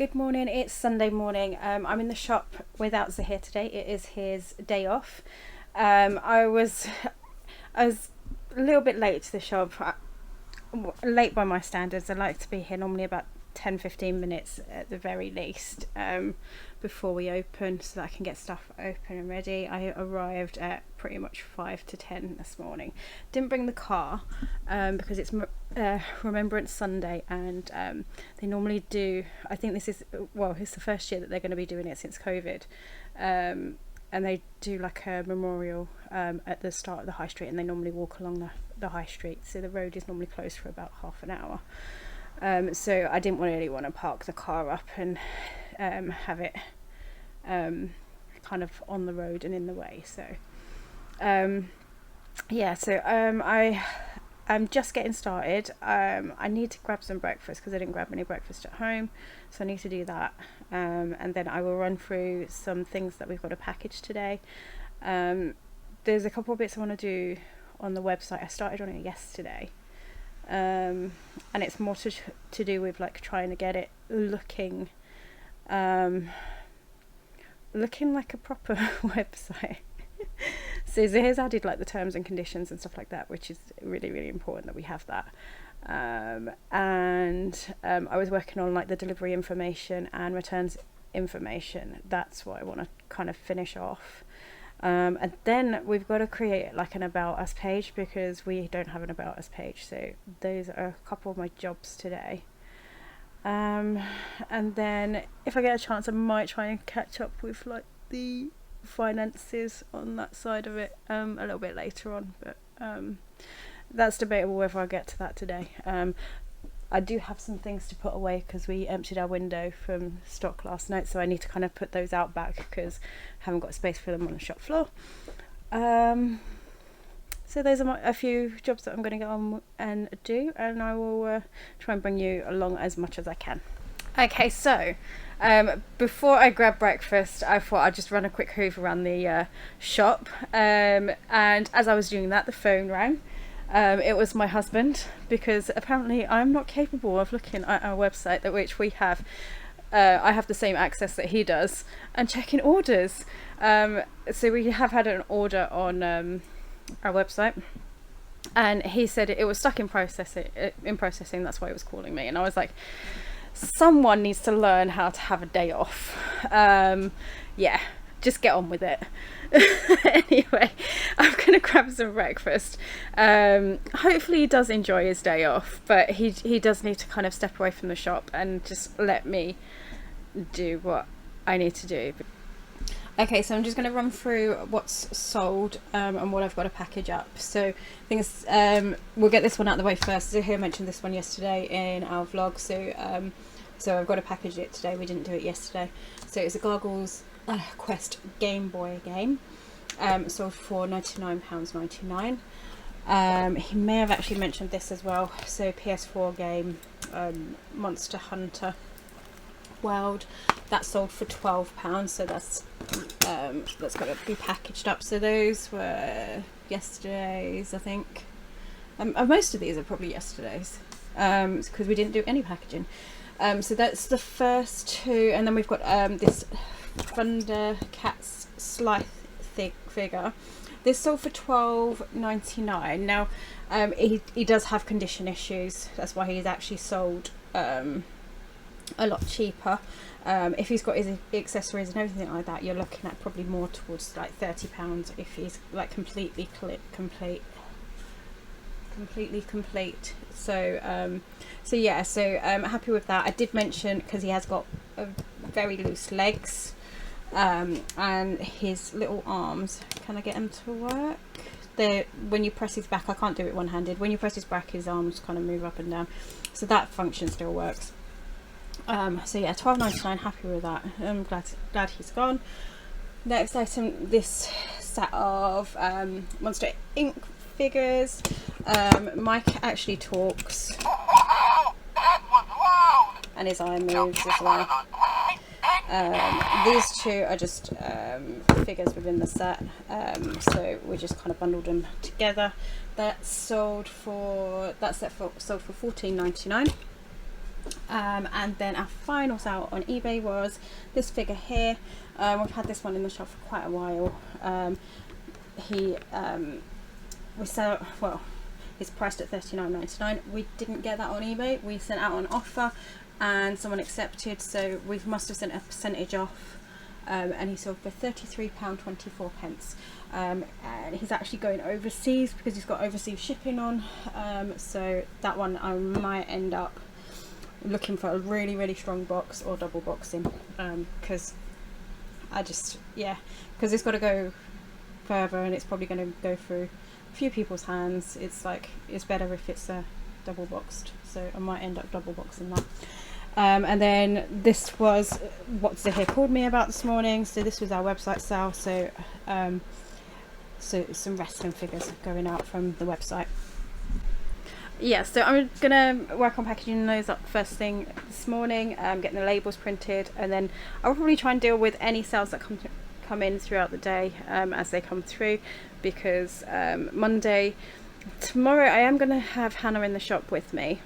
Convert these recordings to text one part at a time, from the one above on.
Good morning, it's Sunday morning. I'm in the shop without Zahir today. It is his day off. I was a little bit late to the shop. Late by my standards. I like to be here normally about 10-15 minutes at the very least before we open, so that I can get stuff open and ready. I arrived at pretty much 5 to 10 this morning. Didn't bring the car because it's Remembrance Sunday, and they normally do, I think this is, well, it's the first year that they're going to be doing it since COVID, and they do like a memorial at the start of the high street, and they normally walk along the high street, so the road is normally closed for about half an hour. So I didn't really want to park the car up and have it kind of on the road and in the way. So I'm just getting started. I need to grab some breakfast because I didn't grab any breakfast at home, so I need to do that, and then I will run through some things that we've got to package today. There's a couple of bits I want to do on the website. I started on it yesterday, and it's more to do with like trying to get it looking like a proper website. So Zahir's added like the terms and conditions and stuff like that, which is really, really important that we have that. I was working on like the delivery information and returns information. That's what I want to kind of finish off. And then we've got to create like an about us page, because we don't have an about us page. So those are a couple of my jobs today. And then if I get a chance, I might try and catch up with like the finances on that side of it a little bit later on, but that's debatable whether I get to that today. I do have some things to put away because we emptied our window from stock last night, so I need to kind of put those out back because I haven't got space for them on the shop floor. So those are a few jobs that I'm going to get on and do, and I will try and bring you along as much as I can. Okay, so before I grab breakfast, I thought I'd just run a quick hoover around the shop, and as I was doing that, the phone rang. It was my husband, because apparently I'm not capable of looking at our website, that which we have. I have the same access that he does, and checking orders. So we have had an order on our website, and he said it was stuck in processing. That's why he was calling me, and I was like, someone needs to learn how to have a day off. Just get on with it. Anyway, I'm gonna grab some breakfast. Hopefully he does enjoy his day off, but he does need to kind of step away from the shop and just let me do what I need to do. Okay, so I'm just going to run through what's sold and what I've got to package up. So things, we'll get this one out of the way first. Zahir mentioned this one yesterday in our vlog, so I've got to package it today. We didn't do it yesterday. So it's a Gargoyles Quest Game Boy game, sold for £99.99. He may have actually mentioned this as well. So PS4 game, Monster Hunter World, that sold for £12, so that's got to be packaged up. So those were yesterday's, I think. Most of these are probably yesterday's, because we didn't do any packaging. So that's the first two, and then we've got this Thundercats Scythe figure. This sold for £12.99. Now he does have condition issues, that's why he's actually sold a lot cheaper. If he's got his accessories and everything like that, you're looking at probably more towards like £30 if he's like completely complete. So I'm happy with that. I did mention, because he has got very loose legs, and his little arms, can I get them to work? When you press his back, I can't do it one-handed, when you press his back, his arms kind of move up and down, so that function still works. So yeah, £12.99, happy with that. I'm glad he's gone. Next item, this set of Monster Inc. figures. Mike actually talks, and his eye moves as well. These two are just figures within the set, so we just kind of bundled them together. That set sold for £14.99. And then our final sale on eBay was this figure here. We've had this one in the shop for quite a while. We sell, well, it's priced at $39.99. We didn't get that on eBay. We sent out an offer and someone accepted, so we must have sent a percentage off, and he sold for £33.24. And he's actually going overseas because he's got overseas shipping on, so that one I might end up looking for a really strong box or double boxing, because I just, yeah, because it's got to go further and it's probably going to go through a few people's hands. It's like, it's better if it's double boxed, so I might end up double boxing that. And then this was what Zahir called me about this morning. So this was our website sale, so so some wrestling figures going out from the website. Yeah, so I'm gonna work on packaging those up first thing this morning, getting the labels printed, and then I'll probably try and deal with any sales that come in throughout the day, as they come through, because tomorrow I am gonna have Hannah in the shop with me,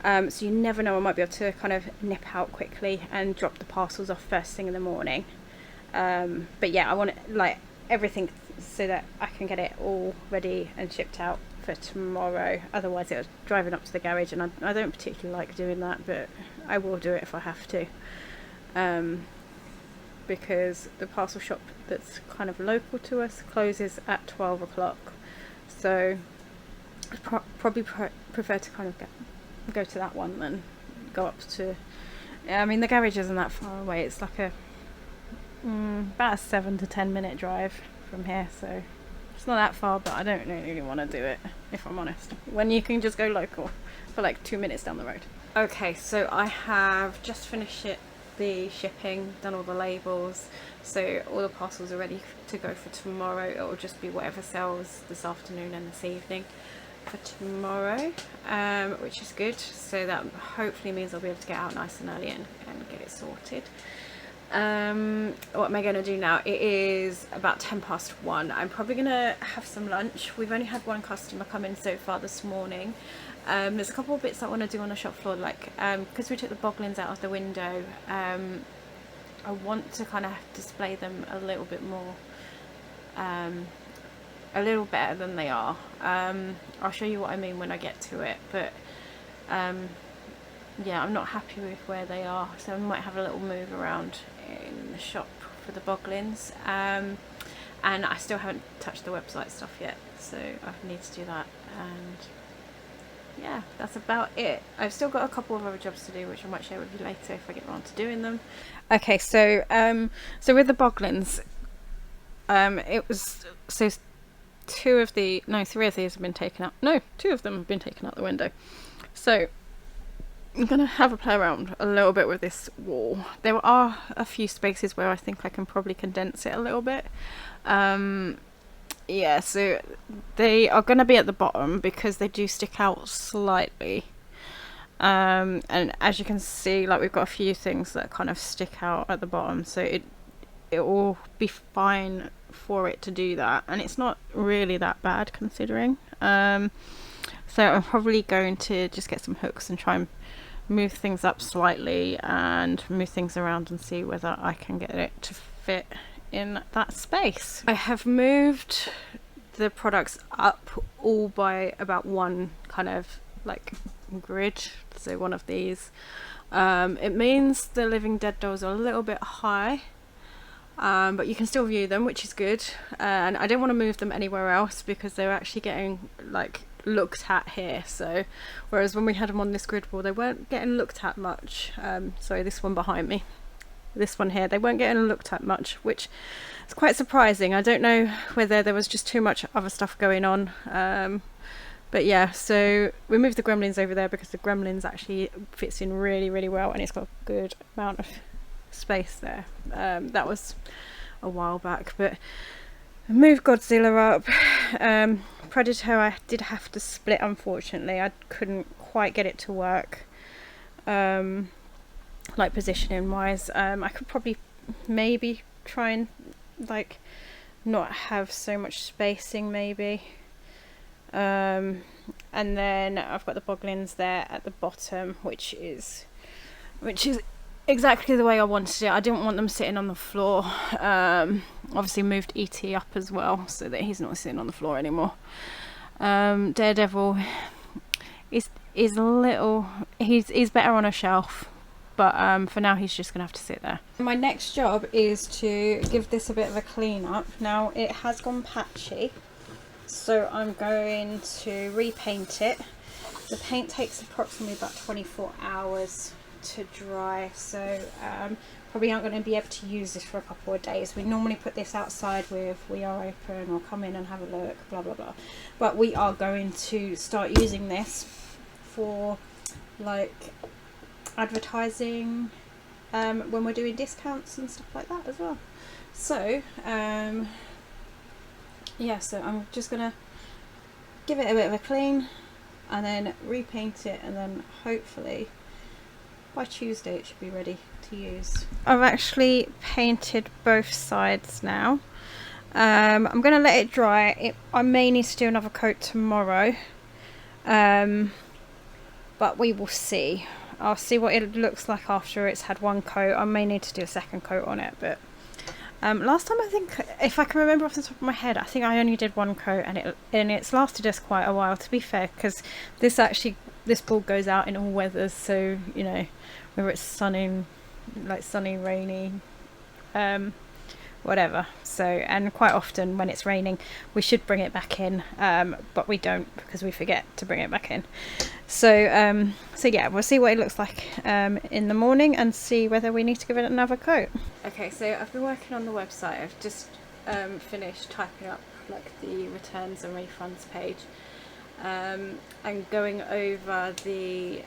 so you never know, I might be able to kind of nip out quickly and drop the parcels off first thing in the morning. But yeah, I want like everything so that I can get it all ready and shipped out for tomorrow. Otherwise it was driving up to the garage, and I don't particularly like doing that, but I will do it if I have to, because the parcel shop that's kind of local to us closes at 12 o'clock, so I'd probably prefer to kind of go to that one than go up to, I mean the garage isn't that far away, it's like about a 7 to 10 minute drive from here, so it's not that far, but I don't really want to do it, if I'm honest, when you can just go local for like 2 minutes down the road. Okay, so I have just finished the shipping, done all the labels, so all the parcels are ready to go for tomorrow. It will just be whatever sells this afternoon and this evening for tomorrow, which is good, so that hopefully means I'll be able to get out nice and early and get it sorted. What am I going to do now? It is about 1:10. I'm probably going to have some lunch. We've only had one customer come in so far this morning. There's a couple of bits I want to do on the shop floor, like because we took the boglins out of the window, I want to kind of display them a little bit more, a little better than they are. I'll show you what I mean when I get to it, but yeah, I'm not happy with where they are, so I might have a little move around in the shop for the boglins, and I still haven't touched the website stuff yet, so I need to do that. And yeah, that's about it. I've still got a couple of other jobs to do, which I might share with you later if I get around to doing them. Okay, so so with the boglins, it was, so three of these have been taken out. No, two of them have been taken out the window. So I'm going to have a play around a little bit with this wall. There are a few spaces where I think I can probably condense it a little bit. Yeah, so they are going to be at the bottom because they do stick out slightly. And as you can see, like, we've got a few things that kind of stick out at the bottom, so it will be fine for it to do that, and it's not really that bad considering. So I'm probably going to just get some hooks and try and move things up slightly and move things around and see whether I can get it to fit in that space. I have moved the products up all by about one kind of like grid, so one of these. It means the Living Dead dolls are a little bit high, but you can still view them, which is good, and I don't want to move them anywhere else because they're actually getting like looked at here, so whereas when we had them on this grid wall they weren't getting looked at much. Sorry, this one behind me, this one here, they weren't getting looked at much, which is quite surprising. I don't know whether there was just too much other stuff going on, but yeah, so we moved the gremlins over there because the gremlins actually fits in really well, and it's got a good amount of space there. That was a while back, but I moved Godzilla up. Predator I did have to split, unfortunately. I couldn't quite get it to work, like positioning wise. I could probably maybe try and like not have so much spacing maybe, and then I've got the boglins there at the bottom, which is exactly the way I wanted it. I didn't want them sitting on the floor. Obviously moved ET up as well so that he's not sitting on the floor anymore. Daredevil is a little, he's better on a shelf, but for now he's just gonna have to sit there. My next job is to give this a bit of a clean up. Now it has gone patchy, so I'm going to repaint it. The paint takes approximately about 24 hours to dry, so probably aren't going to be able to use this for a couple of days. We normally put this outside with "we are open" or "come in and have a look," blah blah blah, but we are going to start using this for like advertising when we're doing discounts and stuff like that as well. So yeah, so I'm just gonna give it a bit of a clean and then repaint it, and then hopefully by Tuesday it should be ready to use. I've actually painted both sides now. I'm going to let it dry. I may need to do another coat tomorrow, but we will see. I'll see what it looks like after it's had one coat. I may need to do a second coat on it, but last time, I think, if I can remember off the top of my head, I think I only did one coat, and it's lasted us quite a while, to be fair, because this board goes out in all weathers, so you know, whether it's sunny, rainy, whatever. So, and quite often when it's raining we should bring it back in, but we don't, because we forget to bring it back in. So so yeah, we'll see what it looks like in the morning and see whether we need to give it another coat. Okay, so I've been working on the website. I've just finished typing up like the returns and refunds page, and going over the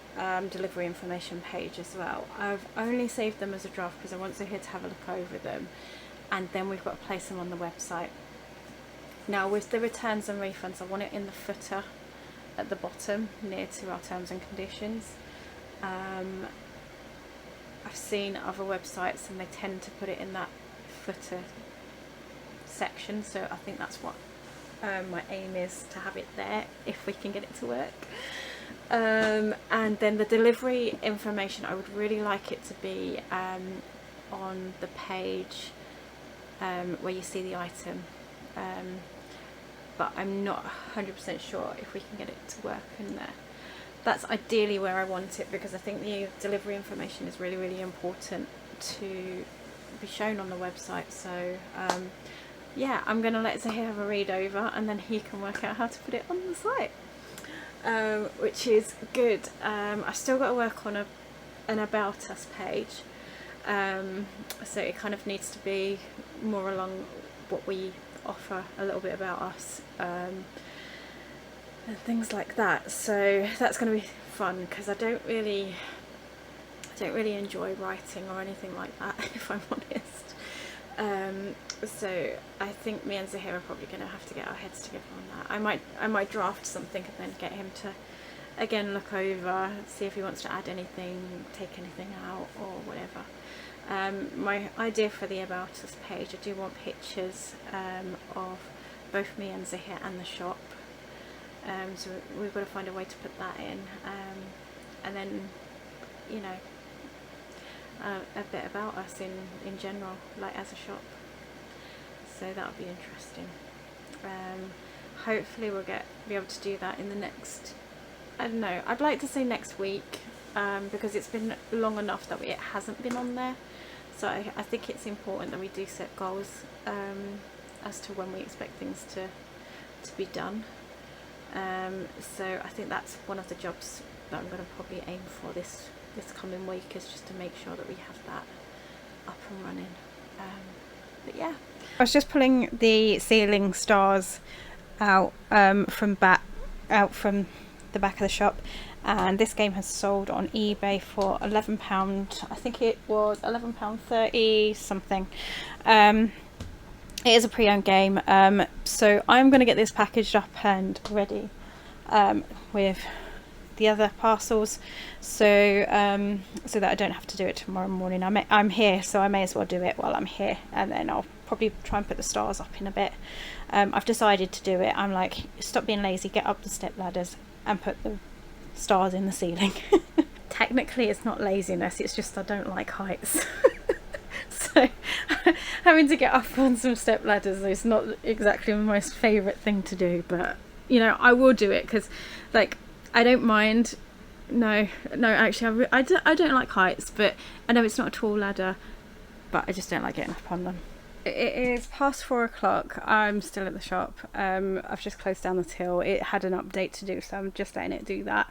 delivery information page as well. I've only saved them as a draft because I want Zahir to have a look over them, and then we've got to place them on the website. Now with the returns and refunds, I want it in the footer at the bottom near to our terms and conditions. I've seen other websites and they tend to put it in that footer section, so I think that's what my aim is, to have it there if we can get it to work. And then the delivery information, I would really like it to be on the page where you see the item, but I'm not 100% sure if we can get it to work in there. That's ideally where I want it, because I think the delivery information is really, really important to be shown on the website. So yeah, I'm going to let Zahir have a read over, and then he can work out how to put it on the site, which is good. I've still got to work on an About Us page, so it kind of needs to be more along what we offer, a little bit about us, and things like that. So that's going to be fun, because I don't really enjoy writing or anything like that, if I'm honest. So I think me and Zahir are probably going to have to get our heads together on that. I might draft something and then get him to again look over, see if he wants to add anything, take anything out or whatever. My idea for the About Us page, I do want pictures of both me and Zahir and the shop, so we've got to find a way to put that in, and then, you know, a bit about us in general, like as a shop. So that'll be interesting. Hopefully we'll be able to do that in the next, I don't know, I'd like to say next week, because it's been long enough that it hasn't been on there. So I think it's important that we do set goals as to when we expect things to be done. So I think that's one of the jobs that I'm going to probably aim for this coming week, is just to make sure that we have that up and running. But yeah, I was just pulling the ceiling stars out from the back of the shop, and this game has sold on eBay for £11. I think it was £11.30 something. It is a pre-owned game, so I'm going to get this packaged up and ready with the other parcels, so so that I don't have to do it tomorrow morning. I'm here, so I may as well do it while I'm here, and then I'll probably try and put the stars up in a bit. I've decided to do it. I'm like, stop being lazy, get up the step ladders, and put the stars in the ceiling. Technically it's not laziness, it's just I don't like heights. So having to get up on some step ladders is not exactly my most favourite thing to do, but you know, I will do it because like I don't mind. No, actually I don't like heights, but I know it's not a tall ladder, but I just don't like getting up on them. It is past 4 o'clock. I'm still at the shop. I've just closed down the till. It had an update to do, so I'm just letting it do that.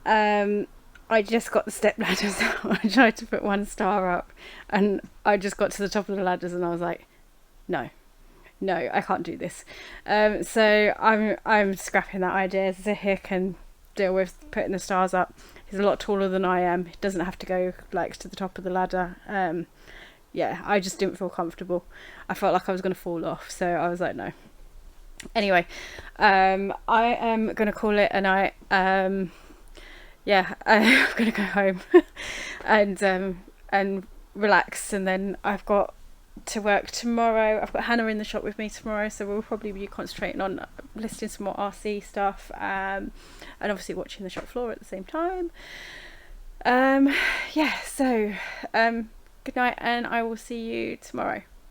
I just got the step ladders out. I tried to put 1 star up, and I just got to the top of the ladders, and I was like, no, I can't do this. So I'm scrapping that idea. Zahir can deal with putting the stars up. He's a lot taller than I am. He doesn't have to go like to the top of the ladder. Yeah, I just didn't feel comfortable. I felt like I was going to fall off, so I was like, no. Anyway, I am going to call it a night. Yeah, I'm going to go home and relax, and then I've got to work tomorrow. I've got Hannah in the shop with me tomorrow, so we'll probably be concentrating on listing some more RC stuff, and obviously watching the shop floor at the same time. Yeah, so good night, and I will see you tomorrow.